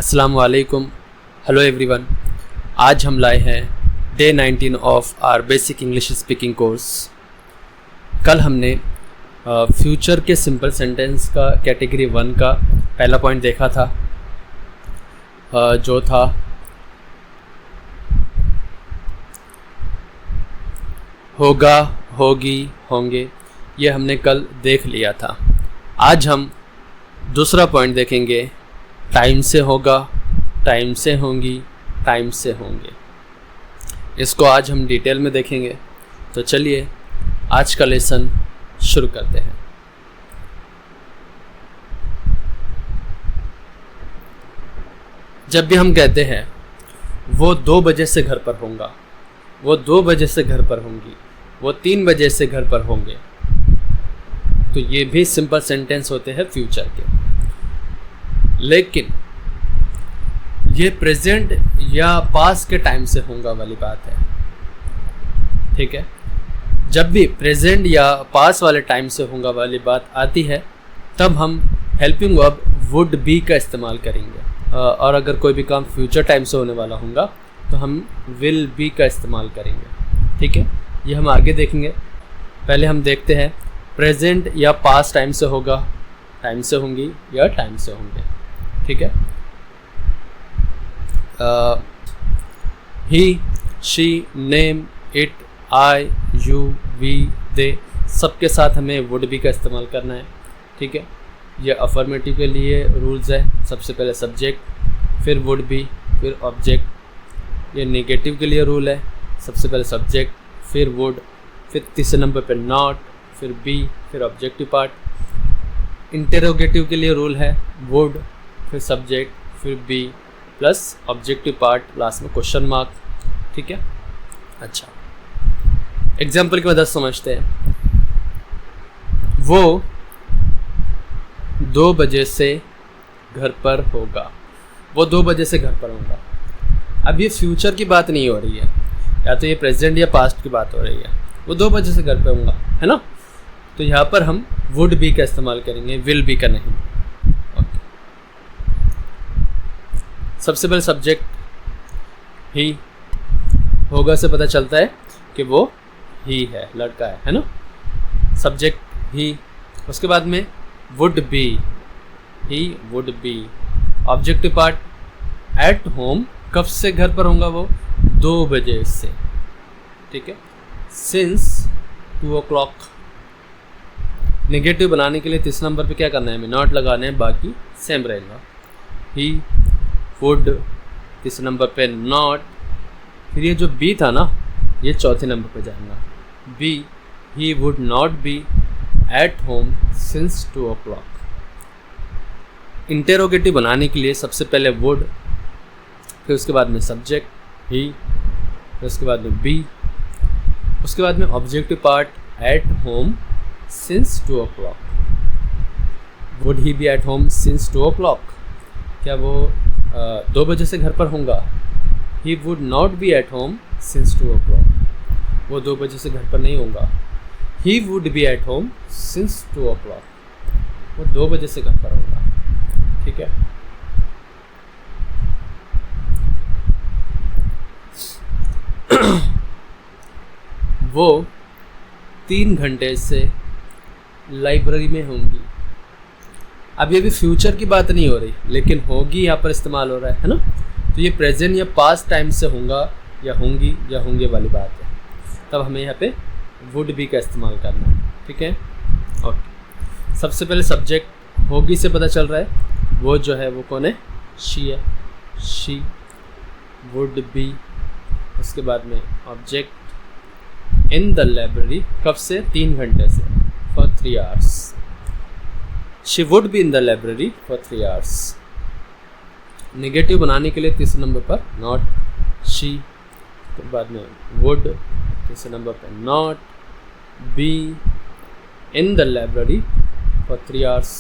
अस्सलाम वालेकुम। Hello everyone. आज हम लाए हैं day 19 of our basic English speaking course. कल हमने फ्यूचर के सिंपल सेंटेंस का कैटेगरी 1 का पहला पॉइंट देखा था, जो था होगा, होगी, होंगे। ये हमने कल देख लिया था। आज हम दूसरा पॉइंट देखेंगे, टाइम से होगा, टाइम से होंगी, टाइम से होंगे। इसको आज हम डिटेल में देखेंगे। तो चलिए आज का लेसन शुरू करते हैं। जब भी हम कहते हैं वो 2 बजे से घर पर होगा, वो 2 बजे से घर पर होंगी, वो 3 बजे से घर पर होंगे, तो ये भी सिंपल सेंटेंस होते हैं फ्यूचर के। लेकिन ये प्रेजेंट या पास्ट के टाइम से होगा वाली बात है, ठीक है। जब भी प्रेजेंट या पास्ट वाले टाइम से होगा वाली बात आती है, तब हम हेल्पिंग वर्ब वुड बी का इस्तेमाल करेंगे। और अगर कोई भी काम फ्यूचर टाइम से होने वाला होगा तो हम विल बी का इस्तेमाल करेंगे, ठीक है। ये हम आगे देखेंगे। पहले हम देखते हैं प्रेजेंट या पास्ट टाइम से होगा, टाइम से होंगी या टाइम से होंगे, ठीक है। He, she, name, it, I, you, we, they, सबके साथ हमें वुड बी का इस्तेमाल करना है, ठीक है। ये अफर्मेटिव के लिए रूल्स है। सबसे पहले सब्जेक्ट, फिर वुड बी, फिर ऑब्जेक्ट। ये नेगेटिव के लिए रूल है। सबसे पहले सब्जेक्ट, फिर वुड, फिर तीसरे नंबर पे नॉट, फिर बी, फिर ऑब्जेक्टिव पार्ट। इंटेरोगेटिव के लिए रूल है वुड, फिर सब्जेक्ट, फिर be plus objective part, last में क्वेश्चन मार्क, ठीक है। अच्छा, एग्जाम्पल की मदद समझते हैं। वो 2 बजे से घर पर होगा, वो 2 बजे से घर पर होगा। अब ये फ्यूचर की बात नहीं हो रही है, या तो ये प्रेजेंट या पास्ट की बात हो रही है। वो 2 बजे से घर पर होगा, है ना। तो यहाँ पर हम वुड बी का इस्तेमाल करेंगे, विल बी का नहीं। सबसे पहले सब्जेक्ट ही, होगा से पता चलता है कि वो ही है, लड़का है ना। सब्जेक्ट ही, उसके बाद में would B, he would be. Objective part at home, कब से घर पर होगा वो 2 बजे से, ठीक है। Since 2 o'clock। नेगेटिव बनाने के लिए तीसरे नंबर पे क्या करना है, हमें नॉट लगाने हैं, बाकी सेम रहेगा। ही वुड, तीसरे नंबर पे नॉट। फिर ये जो बी था ना, ये चौथे नंबर पे जाएगा। Be, he would not be at home since 2 o'clock। Interrogative बनाने के लिए सबसे पहले वुड, फिर उसके बाद में सब्जेक्ट ही, फिर उसके बाद में बी, उसके बाद में objective part at home since 2 o'clock। Would he be at home since 2 o'clock। क्या वो 2 बजे से घर पर होगा? ही would not be at home since 2 o'clock। वो 2 बजे से घर पर नहीं होगा। He would be at home since 2 o'clock। वो 2 बजे से घर पर होगा, ठीक है। वो 3 घंटे से लाइब्रेरी में होंगी। अब ये भी फ्यूचर की बात नहीं हो रही, लेकिन होगी यहाँ पर इस्तेमाल हो रहा है ना। तो ये प्रेजेंट या पास्ट टाइम से होगा या होंगी या होंगे वाली बात है। तब हमें यहाँ पे वुड बी का इस्तेमाल करना है, ठीक है। ओके, सबसे पहले सब्जेक्ट होगी से पता चल रहा है, वो जो है वो कौन है, शी है। शी वुड बी, उसके बाद में ऑब्जेक्ट इन द लाइब्रेरी, कब से, 3 घंटे से, for 3 hours। She would be in the library for 3 hours। Negative बनाने के लिए तीसरे नंबर पर नॉट, शी, फिर बाद में वुड, तीसरे नंबर पर not, be in the library for 3 hours।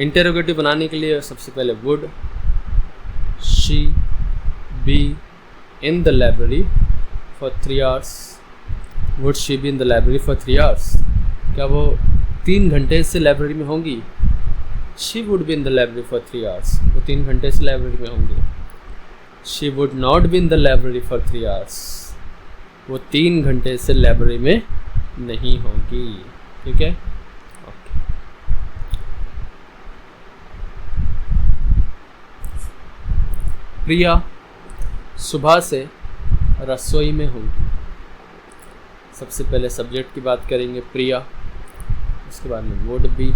Interrogative बनाने के लिए सबसे पहले would, she be in the library for 3 hours। Would she be in the library for 3 hours। क्या वो 3 घंटे से लाइब्रेरी में होंगी? She would be in the library for 3 hours, वो 3 घंटे से लाइब्रेरी में होंगी। She would not be in the library for 3 hours, वो 3 घंटे से लाइब्रेरी में नहीं होंगी। ठीक है, ओके। प्रिया सुबह से रसोई में होंगी। सबसे पहले सब्जेक्ट की बात करेंगे प्रिया, उसके बाद में would be,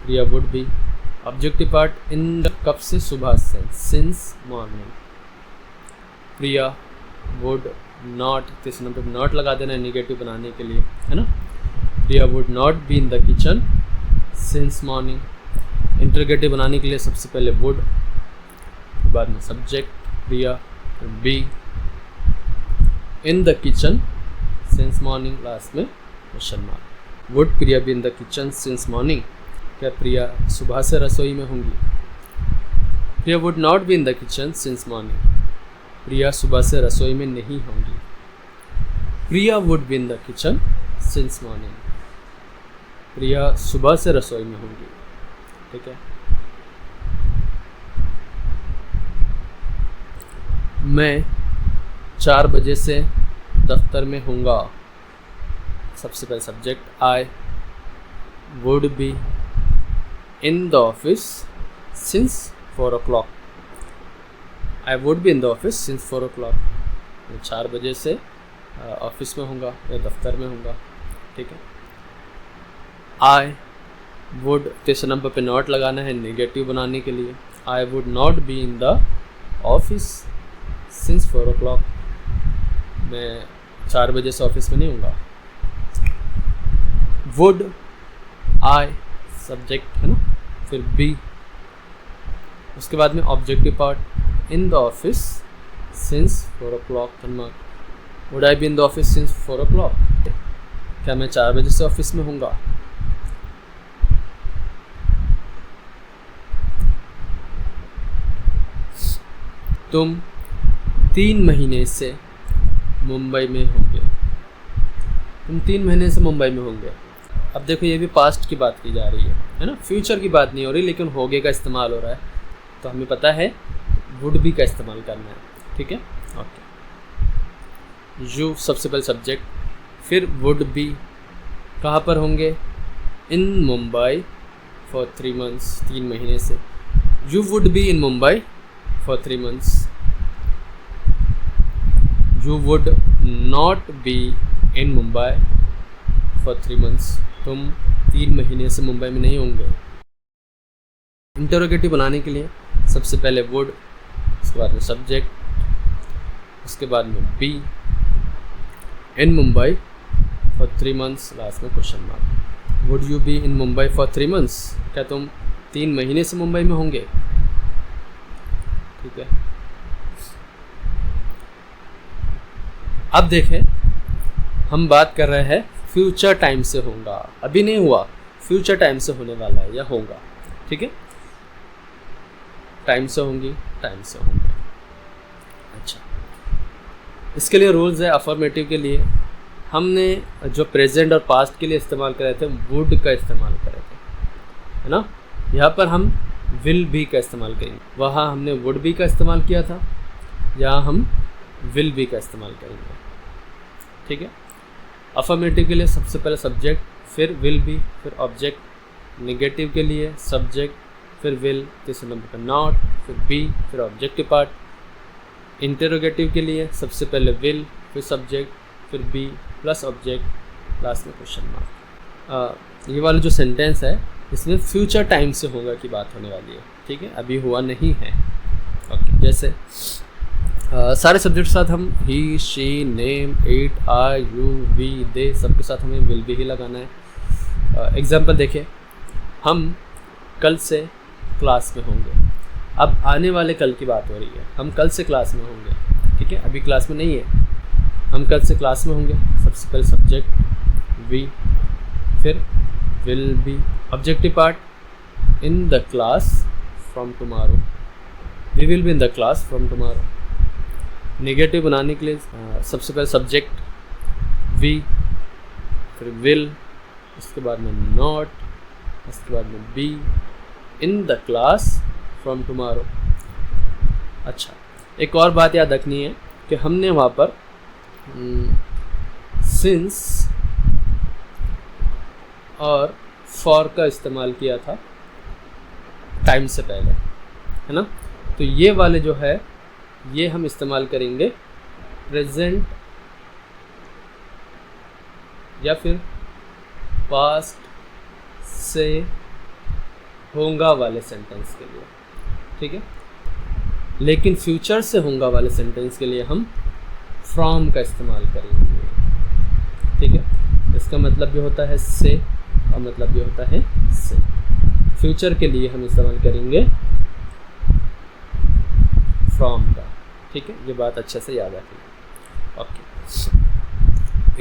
Priya would be. Objective part in the, कब से, सुबह से, since morning. Priya would not, तीसरे नंबर पर नॉट लगा देना है निगेटिव बनाने के लिए, है ना। Priya would not be in the kitchen since morning. Interrogative बनाने के लिए सबसे पहले वुड, बाद में subject Priya, be in the kitchen since morning, last में question mark. Would Priya be in the kitchen since morning, क्या प्रिया सुबह से रसोई में होंगी। Priya would not be in the kitchen since morning, Priya सुबह से रसोई में नहीं होंगी। Priya would be in the kitchen since morning, Priya सुबह से रसोई में होंगी। ठीक है, मैं 4 बजे से दफ्तर में होऊंगा। सबसे पहले subject I would be in the office since 4 o'clock, I would be in the office since 4 o'clock, मैं 4 बजे से ऑफिस में होऊंगा या दफ्तर में होऊंगा। ठीक है, आई वुड, तीसरे नंबर पे नॉट लगाना है नेगेटिव बनाने के लिए। I would not be in the office since 4 o'clock, मैं 4 बजे से ऑफिस में नहीं होऊंगा। वुड आई सब्जेक्ट है ना, फिर बी, उसके बाद में objective part in the office since 4 o'clock। Would I B in the office since 4 o'clock, क्या मैं 4 बजे से ऑफिस में होऊंगा। तुम 3 महीने से मुंबई में होंगे, तुम 3 महीने से मुंबई में होंगे। अब देखो ये भी पास्ट की बात की जा रही है ना, फ्यूचर की बात नहीं हो रही, लेकिन होगे का इस्तेमाल हो रहा है, तो हमें पता है वुड बी का इस्तेमाल करना है। ठीक है, ओके। यू सबसे पहले सब्जेक्ट, फिर वुड बी कहाँ पर होंगे, इन मुंबई फॉर 3 months, 3 महीने से। You would be in Mumbai for 3 months, you would not be in Mumbai for 3 months, तुम 3 महीने से मुंबई में नहीं होंगे। इंटरोगेटिव बनाने के लिए सबसे पहले वुड, उसके बाद में सब्जेक्ट, उसके बाद में be in Mumbai for 3 months, last में question mark. Would you be in Mumbai for 3 months, क्या तुम 3 महीने से मुंबई में होंगे। ठीक है, अब देखें हम बात कर रहे हैं फ्यूचर टाइम से होगा, अभी नहीं हुआ, फ्यूचर टाइम से होने वाला है या होगा। ठीक है, टाइम से होंगी, टाइम से होंगे। अच्छा, इसके लिए रूल्स है। अफर्मेटिव के लिए हमने जो प्रेजेंट और पास्ट के लिए इस्तेमाल करे थे वुड का इस्तेमाल करे थे, है ना। यहाँ पर हम विल बी का इस्तेमाल करेंगे, वहाँ हमने वुड बी का इस्तेमाल किया था, यहाँ हम विल बी का इस्तेमाल करेंगे। ठीक है, अफर्मेटिव के लिए सबसे पहले सब्जेक्ट, फिर विल बी, फिर ऑब्जेक्ट। नेगेटिव के लिए सब्जेक्ट, फिर विल, तीसरे नंबर पर नॉट, फिर बी, फिर ऑब्जेक्टिव पार्ट। इंटरोगेटिव के लिए सबसे पहले विल, फिर सब्जेक्ट, फिर बी प्लस ऑब्जेक्ट, लास्ट में क्वेश्चन मार्क। ये वाला जो सेंटेंस है इसमें फ्यूचर टाइम से होगा की बात होने वाली है। ठीक है, अभी हुआ नहीं है। ओके, जैसे सारे सब्जेक्ट के साथ हम he, she, name, it, I, you, we, they, सबके साथ हमें विल भी ही लगाना है। एग्जाम्पल देखिए, हम कल से क्लास में होंगे। अब आने वाले कल की बात हो रही है, हम कल से क्लास में होंगे। ठीक है, अभी क्लास में नहीं है, हम कल से क्लास में होंगे। सबसे पहले सब्जेक्ट वी, फिर will be, objective part in the class from tomorrow, we will be in the class from tomorrow. Negative बनाने के लिए सबसे पहले सब्जेक्ट वी, फिर विल, उसके बाद में नॉट, उसके बाद में be, in the class from tomorrow. अच्छा, एक और बात याद रखनी है कि हमने वहाँ पर सिंस और फॉर का इस्तेमाल किया था टाइम से पहले, है ना। तो ये वाले जो है ये हम इस्तेमाल करेंगे प्रेजेंट या फिर पास्ट से होगा वाले सेंटेंस के लिए, ठीक है। लेकिन फ्यूचर से होगा वाले सेंटेंस के लिए हम फ्रॉम का इस्तेमाल करेंगे, ठीक है। इसका मतलब भी होता है से और मतलब भी होता है से। फ्यूचर के लिए हम इस्तेमाल करेंगे फ्रॉम का, ठीक है। ये बात अच्छे से याद रखिए। ओके,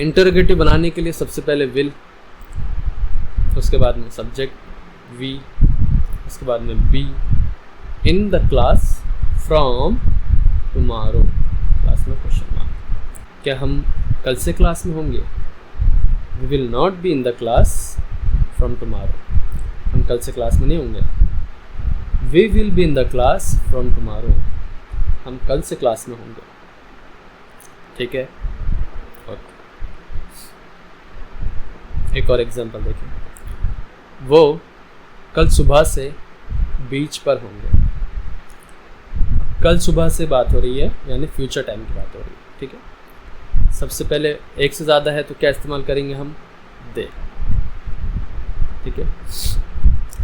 इंटरोगेटिव बनाने के लिए सबसे पहले विल, उसके बाद में सब्जेक्ट वी, उसके बाद में be in the class from tomorrow, class में क्वेश्चन मार्क। क्या हम कल से क्लास में होंगे? We will not be in the class from tomorrow, हम कल से क्लास में नहीं होंगे। We will be in the class from tomorrow, हम कल से क्लास में होंगे, ठीक है। ओके, एक और एग्जांपल देखें। वो कल सुबह से बीच पर होंगे। कल सुबह से बात हो रही है यानी फ्यूचर टाइम की बात हो रही है, ठीक है। सबसे पहले एक से ज़्यादा है तो क्या इस्तेमाल करेंगे हम? दे, ठीक है।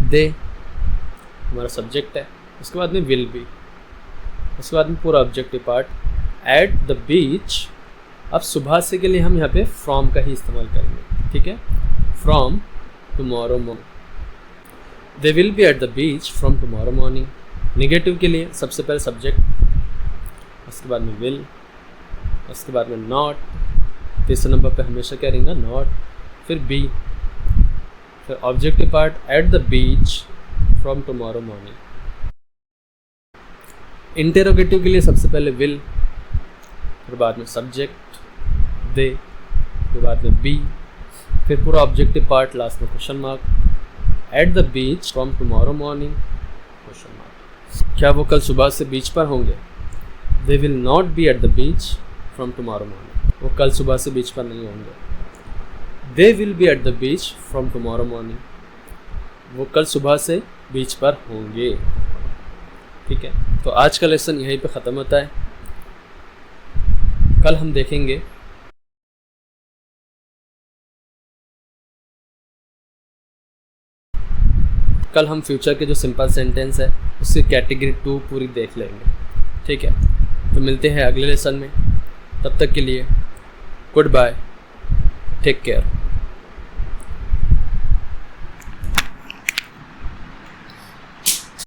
दे हमारा सब्जेक्ट है, उसके बाद में विल बी, उसके बाद में पूरा objective part at the beach. अब सुबह से के लिए हम यहाँ पे फ्रॉम का ही इस्तेमाल करेंगे, ठीक है। From tomorrow morning, they will be at the beach from tomorrow morning. Negative के लिए सबसे पहले सब्जेक्ट, उसके बाद में विल, उसके बाद में नॉट, तीसरे नंबर पे हमेशा क्या रहेगा? नॉट, फिर बी, फिर objective part at the beach from tomorrow morning. Interrogative के लिए सबसे पहले विल, फिर बाद में सब्जेक्ट दे, फिर बाद में बी, फिर पूरा ऑब्जेक्टिव पार्ट, लास्ट में question mark at the beach from tomorrow morning question mark. क्या वो कल सुबह से बीच पर होंगे? They will not be at the beach from tomorrow morning, वो कल सुबह से बीच पर नहीं होंगे। They will be at the beach from tomorrow morning, वो कल सुबह से बीच पर होंगे, ठीक है। तो आज का लेसन यहीं पे ख़त्म होता है। कल हम देखेंगे कल हम फ्यूचर के जो सिंपल सेंटेंस है उसकी कैटेगरी 2 पूरी देख लेंगे, ठीक है। तो मिलते हैं अगले लेसन में, तब तक के लिए गुड बाय, टेक केयर।